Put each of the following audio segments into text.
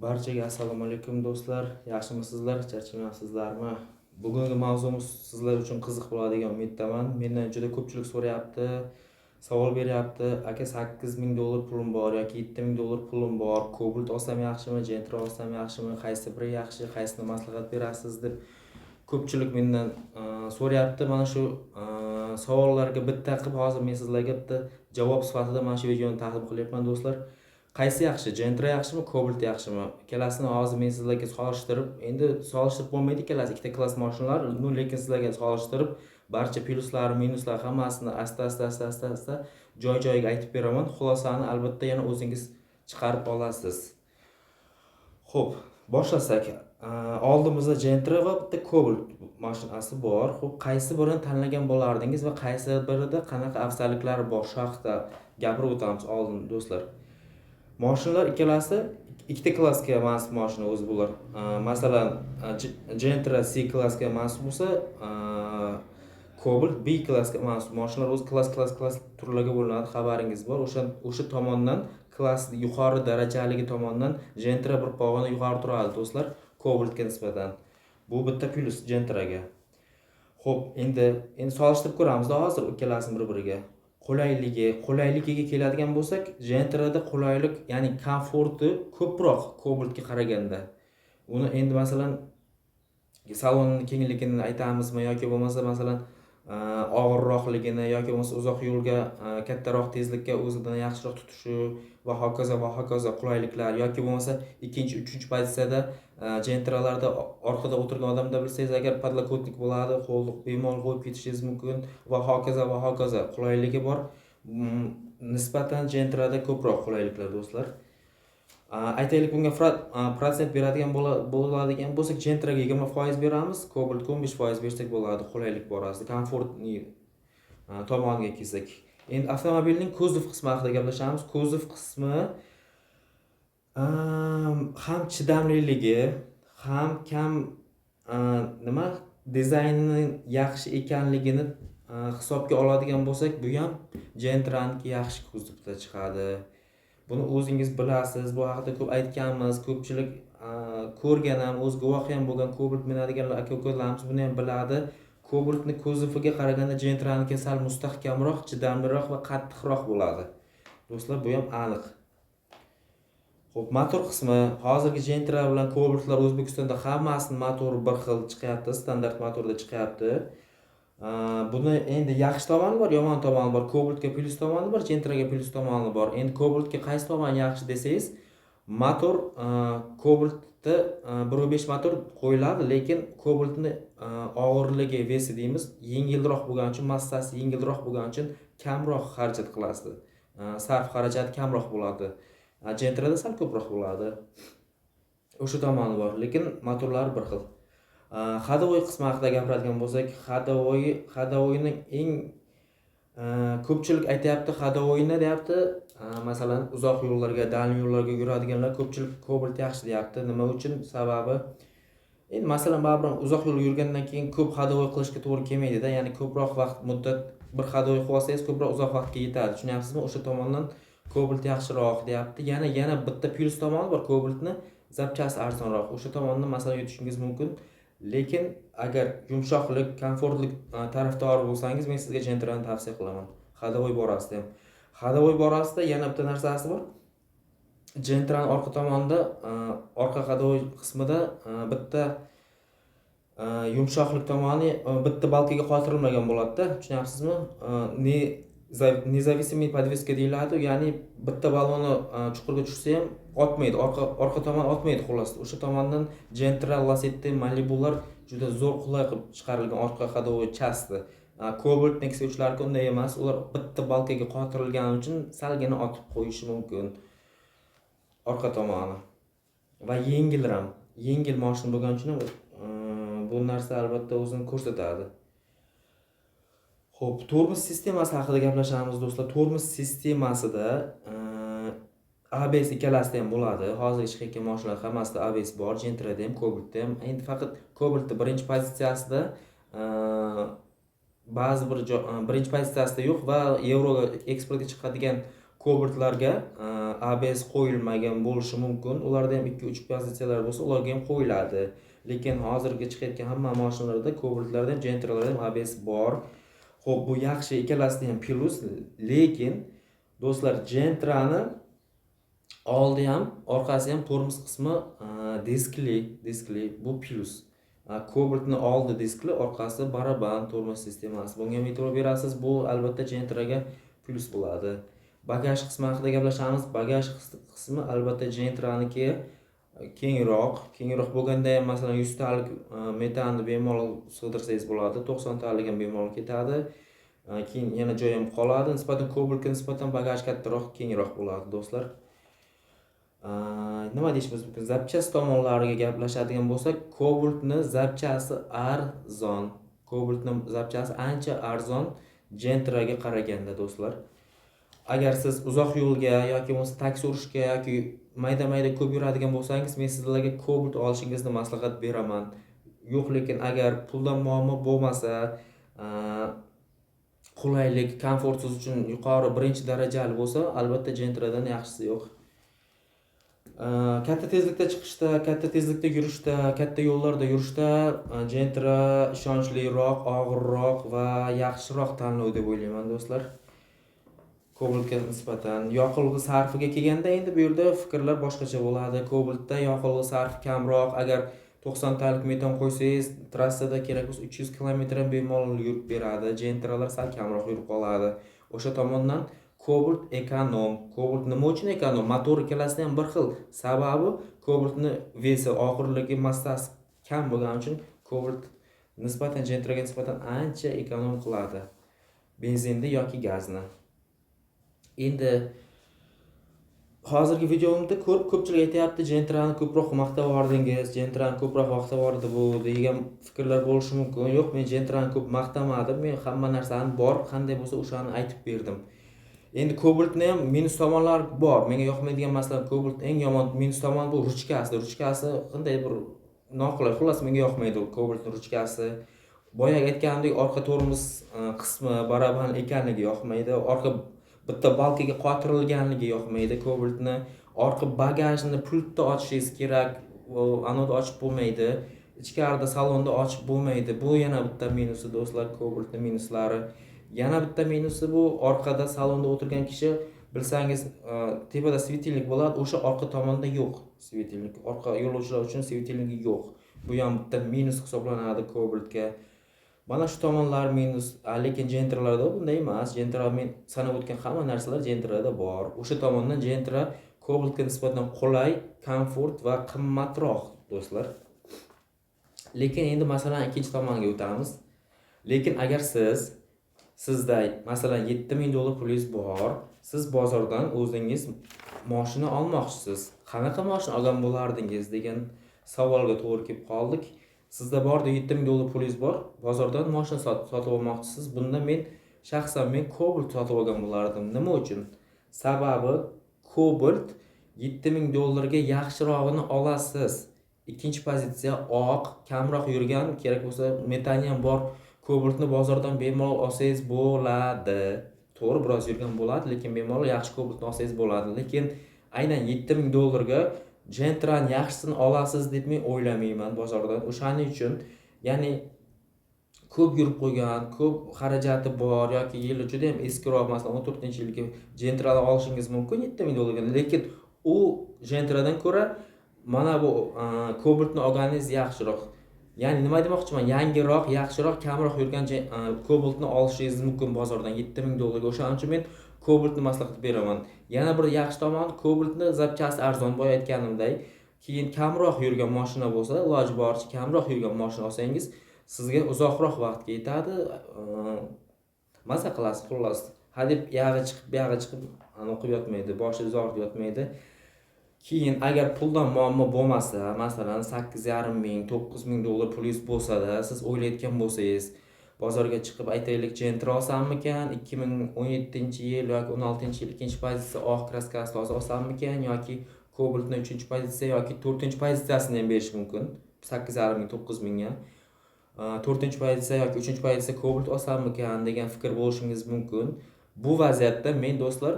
Barchaga assalomu alaykum do'stlar. Yaxshimisizlar? Charchamayapsizlarmi? Bugungi mavzumiz sizlar uchun qiziq bo'ladigan umiddaman. Mendan juda ko'pchilik so'rayapti, savol beryapti. Aka, $8,000 pulim bor yoki $7,000 pulim bor. Cobalt olsam yaxshimi, Gentra olsam yaxshimi? Qaysi biri yaxshi? Qaysini maslahat berasiz deb ko'pchilik mendan so'rayapti. Mana shu savollarga bitta qilib hozir men sizlarga bitta javob sifatida mana shu videoni taqdim qilyapman do'stlar. Qaysi yaxshi? Gentra yaxshimi, Cobalt yaxshimi? Ikkalasini hozir men sizlarga solishtirib, endi solishtirib bo'lmaydi ikkalasi ikkita klass mashinalar, lekin sizlarga solishtirib, barcha plyuslar, minuslar hammasini asta joy-joyiga aytib beraman. Xulosani albatta yana o'zingiz chiqarib olasiz. Xo'p, boshlasak. Oldimizda Gentra va bitta Cobalt mashinasi bor. Xo'p, qaysi birini tanlagan bo'lardingiz va qaysi birida qanaqa afzalliklari bor? Shu haqida gapirib o'tamiz oldin do'stlar. Mashinalar ikkalasi ikkita klassga mansub mashina o'zi bular. Masalan, Gentra C klassga mansub bo'lsa, Cobalt B klassga mansub. Mashinalar o'zi klass turlarga bo'linadi, xabaringiz bor. O'sha tomondan klass yuqori darajaligi tomondan Gentra bir pog'ona yuqori turadi do'stlar, Cobaltga nisbatan. Bu bitta plyus Gentraga. Xo'p, endi solishtirib ko'ramiz hozir ikkalasini bir-biriga. Qulayligiga keladigan bo'lsak, Gentrada qulaylik, ya'ni komforti ko'proq Cobaltga qaraganda. Uni endi masalan salonning kengligini aytamizmi yoki bo'lmasa masalan og'irroqligini yoki bo'lmasa uzoq yo'lga kattaroq tezlikka o'zidan yaxshiroq tutishi va hokazo qulayliklar yoki bo'lmasa ikkinchi, uchinchi pozitsiyada Gentralarda orqada o'tirgan odamda bilsangiz agar podlokotnik bo'ladi, qo'lni bemalol qo'yib ketishingiz mumkin va hokazo qulayligi bor. Nisbatan Gentrada ko'proq qulayliklar do'stlar. Aytaylik, bunga protsent beradigan bo'ladigan bo'lsak, Gentraga 20% beramiz, Cobaltga 15% bersak bo'ladi qulaylik borasida, komfortni tomoniga kelsak. Endi avtomobilning kuzov qismi haqida gaplashamiz. Kuzov qismi ham chidamliligi, ham dizaynining yaxshi ekanligini hisobga oladigan bo'lsak, bu ham Gentraniki yaxshi kuzovda chiqadi. Buni o'zingiz bilasiz, bu haqida ko'p aytganmiz, ko'pchilik ko'rgan ham, o'z guvohi ham bo'lgan Cobalt minadiganlar aka-ukalarimiz buni ham biladi. Cobaltning kuzoviga qaraganda Gentraniki sal mustahkamroq, chidamliroq va qattiqroq bo'ladi. Do'stlar, bu ham aniq. Xo'p, motor qismi. Hozirgi Gentra bilan Cobaltlar O'zbekistonda hammasining motori bir xil chiqyapti, standart motorda chiqyapti. Buni endi yaxshi tomoni bor, yomon tomoni bor. Cobaltga plyus tomoni bor, Gentraga plyus tomoni bor. Endi Cobaltga qaysi tomoni yaxshi desangiz, motor Cobaltda 1.5 motor qo'yiladi, lekin Cobaltni og'irligi, vesi deymiz, yengilroq bo'lgani uchun, massasi yengilroq bo'lgani uchun kamroq xarajat qilasiz. Sarf xarajati kamroq bo'ladi. Gentrada sal ko'proq bo'ladi. O'sha tomoni bor, lekin motorlari bir xil. Hadovoy qismi haqida gapiradigan bo'lsak, hadovoyning eng ko'pchilik aytayapti, hadovoyni deyapti. Masalan, uzoq yo'llarga, dalniy yo'llarga yuradiganlar ko'pchilik Cobalt yaxshi deyapti. Nima uchun? Sababi, endi masalan, baribir uzoq yo'l yurgandan keyin ko'p hadovoy qilishga to'g'ri kelmaydi-da. Ya'ni ko'proq vaqt muddat bir hadovoy qilib olsangiz, ko'proq uzoq vaqtga yetadi. Tushunyapsizmi? O'sha tomondan Cobalt yaxshiroq deyapti. Yana bitta plyus tomoni bor, Cobaltni zapchasi arzonroq. O'sha tomondan masalan yutishingiz mumkin. Lekin agar yumshoqlik, komfortlik tarafdori bo'lsangiz, men sizga Gentrani tavsiya qilaman. Hadovoy borasida ham. Hadovoy borasida yana bitta narsasi bor. Gentraning orqa tomonida, orqa hadovoy qismida bitta yumshoqlik tomoni bitta balkaga qotirilmagan bo'ladi-da. Tushunyapsizmi? Nezavisimый podveska deyiladi, ya'ni bitta balonni chuqurga tushsa ham otmaydi, orqa tomon otmaydi xolos. O'sha tomondan Gentra, Lacetti, Malibular juda zo'r qulay qilib chiqarilgan orqa hadovoy chasti. Cobalt Nexia-larga unday emas, ular bitta balkaga qotirilgani uchun salgina otib qo'yishi mumkin orqa tomoni. Va yengil mashina bo'lgani uchun bu narsa albatta o'zini ko'rsatadi. Xo'p, tormoz sistemasi haqida gaplashamiz do'stlar. Tormoz sistemasida ABS ikkalasida ham bo'ladi. Hozir chiqayotgan mashinalar hammasida ABS bor, Gentrada ham, Cobaltda ham. Endi faqat Cobaltda birinchi pozitsiyasida ba'zi bir birinchi pozitsiyasida yo'q va Yevroga eksportga chiqadigan Cobaltlarga ABS qo'yilmagan bo'lishi mumkin. Ularda ham 2-3 pozitsiyalar bo'lsa, ularga ham qo'yiladi. Lekin hozirgi chiqayotgan hamma mashinalarda Cobaltlarda ham, Gentra'larda ham ABS bor. Xo'p, bu yaxshi, ikkalasida ham plus, lekin do'stlar, Gentra'ni oldi ham, orqasi ham tormoz qismi diskli, bu plus. Cobaltni oldi diskli, orqasi baraban tormoz sistemasi. Bunga e'tibor berasiz, bu albatta Gentra'ga plus bo'ladi. Bagaj qismi haqida gaplashamiz. Bagaj qismi albatta Gentra'niki kengroq bo'lganda ham, masalan 100 talik metanni bemalol sig'dirsangiz bo'ladi, 90 talik ham bemalol ketadi. Keyin yana joy ham qoladi. Nisbatan Cobaltga nisbatan bagaj kattaroq, kengroq bo'ladi do'stlar. Nima deyishimiz mumkin? Zapchast tomonlariga gaplashadigan bo'lsak, Cobaltni zapchasi arzon. Cobaltning zapchasi ancha arzon Gentra'ga qaraganda do'stlar. Agar siz uzoq yo'lga yoki bo'lmasa taksi urishga yoki mayda-mayda ko'p yuradigan bo'lsangiz, men sizlarga Cobalt olishingizni maslahat beraman. Yo'q, lekin agar puldan muammo bo'lmasa, qulaylik, komfort siz uchun yuqori birinchi darajali bo'lsa, albatta Gentra'dan yaxshisi yo'q. Katta tezlikda chiqishda, katta tezlikda yurishda, katta yo'llarda yurishda Gentra ishonchliroq, og'irroq va yaxshiroq tanlov deb o'ylayman do'stlar. Cobaltga nisbatan yoqilg'i sarfiga kelganda, endi bu yerda fikrlar boshqacha bo'ladi. Cobaltda yoqilg'i sarfi kamroq. Agar 90 talik metan qo'ysangiz, trassada kerak bo'lsa 300 km ham bemalol yurib beradi. Gentralar sal kamroq yurib qoladi. O'sha tomondan Cobalt ekonom. Cobalt nima uchun ekonom? Motor ikkalasida ham bir xil. Sababi Cobaltni vesi, og'irligi, massasi kam bo'lgani uchun Cobalt nisbatan Gentraga nisbatan ancha ekonom qiladi. Benzinni yoki gazni. Endi hozirgi videomda ko'pchilik aytayapti, Gentra'ni ko'proq maqtavordingiz, Gentra'ni ko'proq maqtavordi bu degan fikrlar bo'lishi mumkin. Yo'q, men Gentra'ni ko'p maqtamadim. Men hamma narsani bor, qanday bo'lsa o'shani aytib berdim. Endi Cobaltning ham minus tomonlari bor. Menga yoqmaydigan masalan Cobalt eng yomon minus tomoni bu ruchkasi. Ruchkasi qanday bir noqulay. Xullas, menga yoqmaydi Cobaltning ruchkasi. Boyaga aytganimdek, orqa tormoz qismi baraban ekanligi yoqmaydi. Orqa bitta balkaga qotirilganligi yoqmaydi Cobaltni. Orqa bagajni pultda ochishingiz kerak, anoda ochib bo'lmaydi. Ichkarida salonda ochib bo'lmaydi. Bu yana bitta minusi do'stlar, Cobaltning minuslari. Yana bitta minusi bu orqada salonda o'tirgan kishi bilsangiz tepada svetilnik bo'ladi, o'sha orqa tomonda yo'q svetilnik. Orqa yo'lovchilar uchun svetilnigi yo'q. Bu ham bitta minus hisoblanadi Cobaltga. Mana shu tomonlar minus, lekin Gentra'larda bunday emas. Gentra men sanab o'tgan hamma narsalar Gentra'da bor. O'sha tomondan Gentra Cobaltga nisbatan qulay, komfort va qimmatroq do'stlar. Lekin endi masalan ikkinchi tomonga o'tamiz. Lekin agar sizda masalan $7000 pulingiz bor, siz bozordan o'zingiz mashina olmoqchisiz. Qanaqa mashina olgan bo'lardingiz degan savolga to'g'ri kelib qoldik. Sizda borda $7000 pulingiz bor, bozordan mashina sotib olmoqchisiz. Bunda men shaxsan Cobalt sotib olgan bo'lardim. Nima uchun? Sababi Cobalt $7000 ga yaxshirog'ini olasiz. Ikkinchi pozitsiya oq, kamroq yurgan, kerak bo'lsa metani ham bor. Cobaltni bozordan bemalol olsangiz bo'ladi. To'g'ri, biroz yurgan bo'ladi, lekin bemalol yaxshi Cobaltni olsangiz bo'ladi. Lekin aynan $7000 ga Gentra'ni yaxshisini olasiz deb men o'ylamayman bozordan. O'shaning uchun, ya'ni ko'p yurib qo'ygan, ko'p xarajati bor yoki yili juda ham eskiroq, masalan 14-yilgi Gentra'ni olishingiz mumkin $7000 ga, lekin u Gentra'dan ko'ra mana bu Cobaltni olganingiz yaxshiroq. Ya'ni nima demoqchiman? Yangiroq, yaxshiroq, kamroq yurgan Cobaltni olishingiz mumkin bozordan $7000 ga. O'shaning uchun men Cobaltni maslahat beraman. Yana bir yaxshi tomoni, Cobaltni zapchasi arzon, boya aytganimdek. Keyin kamroq yurgan mashina bo'lsa, iloji boricha kamroq yurgan mashina olsangiz, sizga uzoqroq vaqtga yetadi. Maza qilasiz, xullas. Hadeb yog'i chiqib, bu yog'i chiqib, o'qib yotmaydi, boshi uzoq yotmaydi. Keyin agar puldan muammo bo'lmasa, masalan 8,5 ming, $9000 pulingiz bo'lsa-da, siz o'ylayotgan bo'lsangiz, bozorga chiqib aytaylik, Gentra olsammikan, 2017-yil yoki 16-yil ikkinchi pozitsiya oq kraskasini olsammikan yoki Cobaltning 3-pozitsiya yoki 4-pozitsiyasini ham berish mumkin. 8,5 ming, 9 ga. 4-pozitsiya yoki 3-pozitsiya Cobalt olsammikan degan fikr bo'lishingiz mumkin. Bu vaziyatda men do'stlar,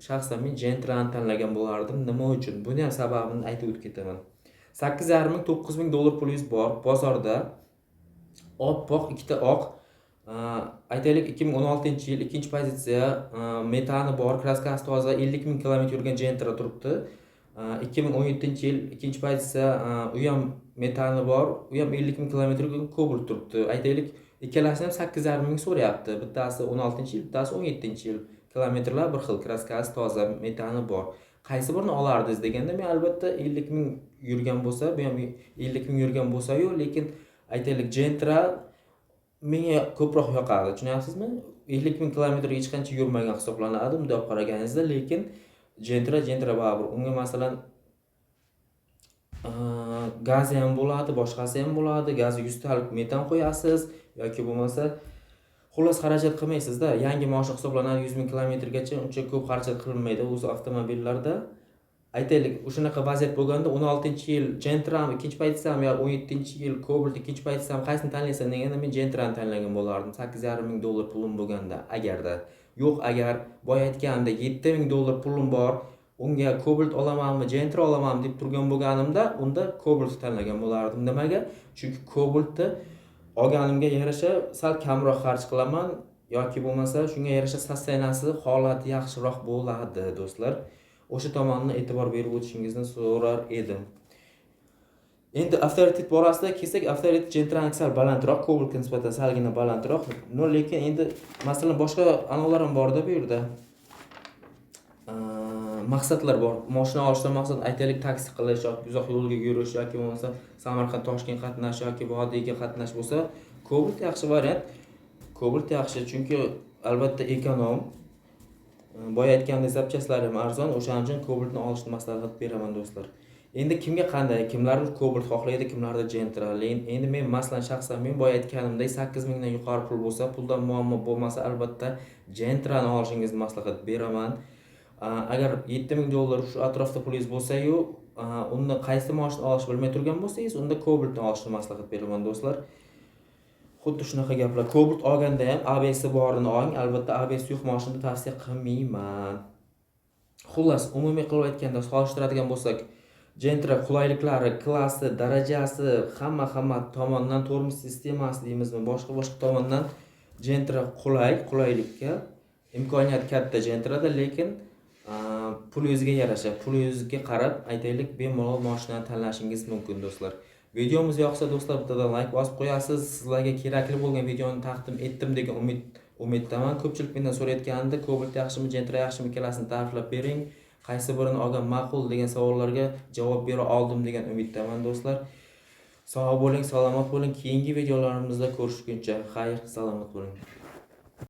shaxsan Gentrani tanlagan bo'lardim. Nima uchun? Buni ham sababini aytib o'tib ketaman. 8,5 ming, 9 ming dollar pulingiz bor bozorda. Oppoq ikkita oq, aytaylik 2016-yil ikkinchi pozitsiya, metani bor, kraskasi toza, 50 ming kilometr yurgan Gentra turibdi. 2017-yil ikkinchi pozitsiya, u ham metani bor, u ham 50 ming kilometr yurgan Cobalt turibdi. Aytaylik ikkalasini ham 8,5 ming so'rayapti. Bittasi 16-yil, bittasi 17-yil. Kilometrlar bir xil, kraskasi toza, metani bor. Qaysi birini olardingiz deganda, men albatta 50 ming yurgan bo'lsa, bu ham 50 ming yurgan bo'lsa-yu, lekin aytaylik Gentra menga ko'proq yoqadi. Tushunyapsizmi? 50 ming kilometr hech qancha yurmagan hisoblanadi bunday olib qaraganingizda, lekin Gentra baribir. Unga masalan gazi ham bo'ladi, boshqasi ham bo'ladi. Gazi 100 talik metan qo'yasiz yoki bo'lmasa xullas xarajat qilmaysiz-da. Yangi mashina hisoblanadi 100 ming kilometrgacha, uncha ko'p xarajat qilinmaydi o'z avtomobillarda. Aytaylik, o'shanaqa vaziyat bo'lganda 16-yil Gentrami ikkinchi pozitsiyami yo 17-yil Cobalt ikkinchi pozitsiyami qaysini tanlaysan deganda men Gentrani tanlagan bo'lardim. 8,5 ming dollar pulim bo'lganda, agarda. Yo'q, agar boya aytganimdek 7 ming dollar pulim bor, unga Cobalt olamanmi, Gentra olamanmi deb turgan bo'lganimda, unda Cobalt tanlagan bo'lardim. Nimaga? Chunki Cobaltni olganimga yarasha sal kamroq xarj qilaman yoki bo'lmasa shunga yarasha sostenasi holati yaxshiroq bo'ladi, do'stlar. O'sha tomonini e'tibor berib o'tishingizni so'rar edim. Endi avtoritet borasida kelsak, avtoritet Gentrani sal balandroq, Cobaltga nisbatan salgina balandroq. No, lekin endi masalan boshqa anovlar ham bor-da bu yerda. Maqsadlar bor. Mashina olishdan maqsad aytaylik taksi qilish yoki uzoq yo'lga yurish yoki bo'lmasa Samarqand, Toshkent qatnash yoki vodiyga qatnash bo'lsa, Cobalt yaxshi variant. Cobalt yaxshi, chunki albatta ekonom. Boya aytgandek zapchastlari ham arzon, o'shaning uchun Cobaltni olishni maslahat beraman, do'stlar. Endi kimga qanday, kimlardir Cobalt xohlaydi, kimlardir Gentra. Endi men masalan shaxsan boya aytganimdek 8 mingdan yuqori pul bo'lsa, puldan muammo bo'lmasa, albatta Gentrani olishingizni maslahat beraman. Agar 7 ming dollar shu atrofda pulingiz bo'lsa-yu, unda qaysi mashina olish bilmay turgan bo'lsangiz, unda Cobaltni olishni maslahat beraman, do'stlar. Xuddi shunaqa gaplar. Cobalt olganda ham ABS borini oling, albatta ABS yo'q mashinani tavsiya qilmayman. Xullas, umumiy qilib aytganda, solishtiradigan bo'lsak, Gentra qulayliklari, klassi, darajasi, hamma tomondan, tormoz sistemasi deymizmi, boshqa tomondan Gentra qulaylikka imkoniyat katta Gentrada, lekin pulingizga yarasha, pulingizga qarab aytaylik bemalol mashinani tanlashingiz mumkin, do'stlar. Videomiz yoqsa do'stlar, bittadan like bosib qo'yasiz. Sizlarga kerakli bo'lgan videoni taqdim etdim degan umiddaman. Ko'pchilik mendan so'rayotganida Cobalt yaxshimi, Gentra yaxshimi, ikkalasini ta'riflab bering. Qaysi birini olgan ma'qul degan savollarga javob bera oldim degan umiddaman, do'stlar. Sog' bo'ling, salomat bo'ling. Keyingi videolarimizda ko'rishguncha xayr, salomat bo'ling.